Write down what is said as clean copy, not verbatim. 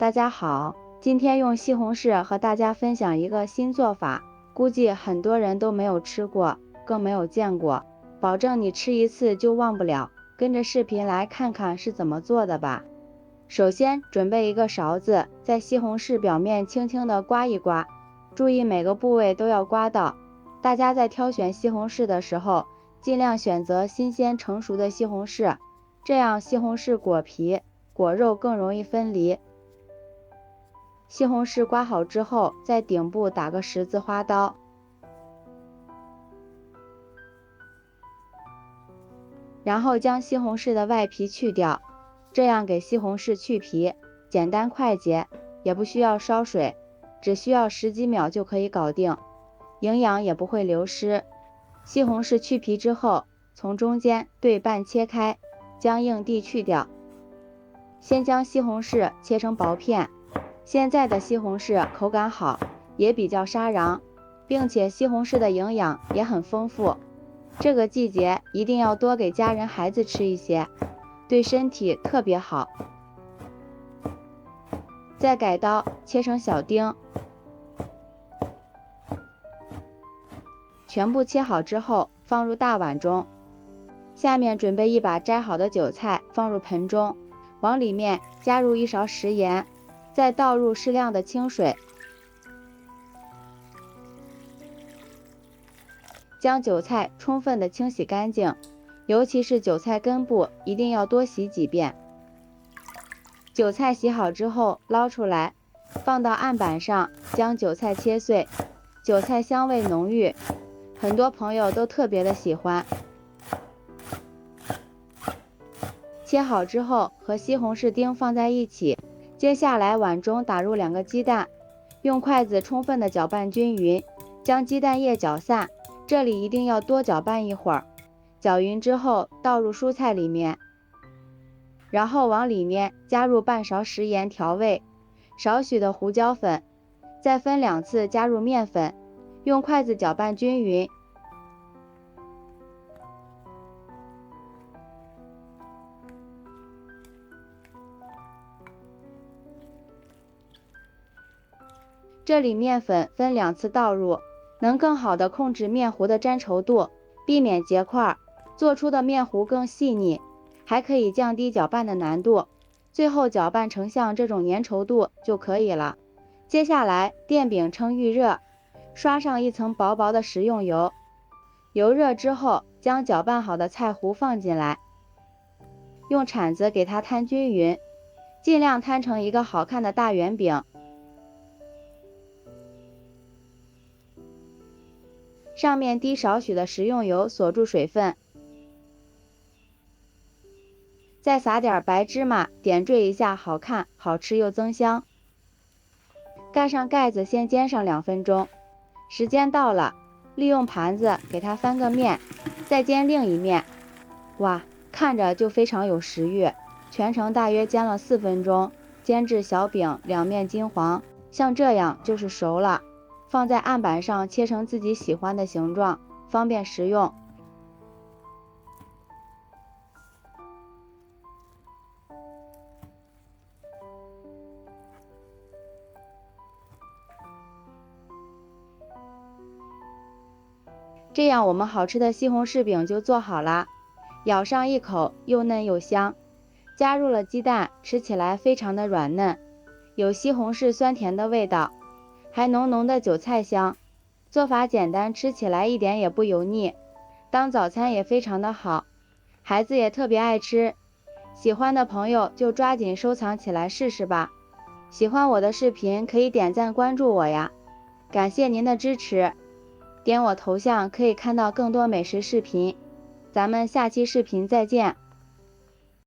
大家好，今天用西红柿和大家分享一个新做法，估计很多人都没有吃过，更没有见过，保证你吃一次就忘不了。跟着视频来看看是怎么做的吧。首先准备一个勺子，在西红柿表面轻轻地刮一刮，注意每个部位都要刮到。大家在挑选西红柿的时候，尽量选择新鲜成熟的西红柿，这样西红柿果皮、果肉更容易分离。西红柿刮好之后，在顶部打个十字花刀，然后将西红柿的外皮去掉，这样给西红柿去皮，简单快捷，也不需要烧水，只需要10几秒就可以搞定，营养也不会流失。西红柿去皮之后，从中间对半切开，将硬蒂去掉。先将西红柿切成薄片，现在的西红柿口感好，也比较沙瓤，并且西红柿的营养也很丰富。这个季节一定要多给家人孩子吃一些，对身体特别好。再改刀切成小丁，全部切好之后放入大碗中。下面准备一把摘好的韭菜放入盆中，往里面加入1勺食盐，再倒入适量的清水，将韭菜充分的清洗干净，尤其是韭菜根部一定要多洗几遍。韭菜洗好之后捞出来，放到案板上，将韭菜切碎，韭菜香味浓郁，很多朋友都特别的喜欢。切好之后和西红柿丁放在一起，接下来碗中打入2个鸡蛋，用筷子充分的搅拌均匀，将鸡蛋液搅散，这里一定要多搅拌一会儿。搅匀之后倒入蔬菜里面，然后往里面加入半勺食盐调味，少许的胡椒粉，再分2次加入面粉，用筷子搅拌均匀。这里面粉分2次倒入，能更好的控制面糊的粘稠度，避免结块，做出的面糊更细腻，还可以降低搅拌的难度。最后搅拌成像这种粘稠度就可以了。接下来电饼趁预热，刷上一层薄薄的食用油，油热之后将搅拌好的菜糊放进来，用铲子给它摊均匀，尽量摊成一个好看的大圆饼。上面滴少许的食用油锁住水分，再撒点白芝麻点缀一下，好看好吃又增香。盖上盖子先煎上2分钟，时间到了，利用盘子给它翻个面，再煎另一面。哇，看着就非常有食欲。全程大约煎了4分钟，煎至小饼2面金黄，像这样就是熟了。放在案板上切成自己喜欢的形状，方便食用。这样我们好吃的西红柿饼就做好了，咬上一口又嫩又香。加入了鸡蛋，吃起来非常的软嫩，有西红柿酸甜的味道，还浓浓的韭菜香。做法简单，吃起来一点也不油腻，当早餐也非常的好，孩子也特别爱吃。喜欢的朋友就抓紧收藏起来试试吧。喜欢我的视频可以点赞关注我呀，感谢您的支持。点我头像可以看到更多美食视频，咱们下期视频再见。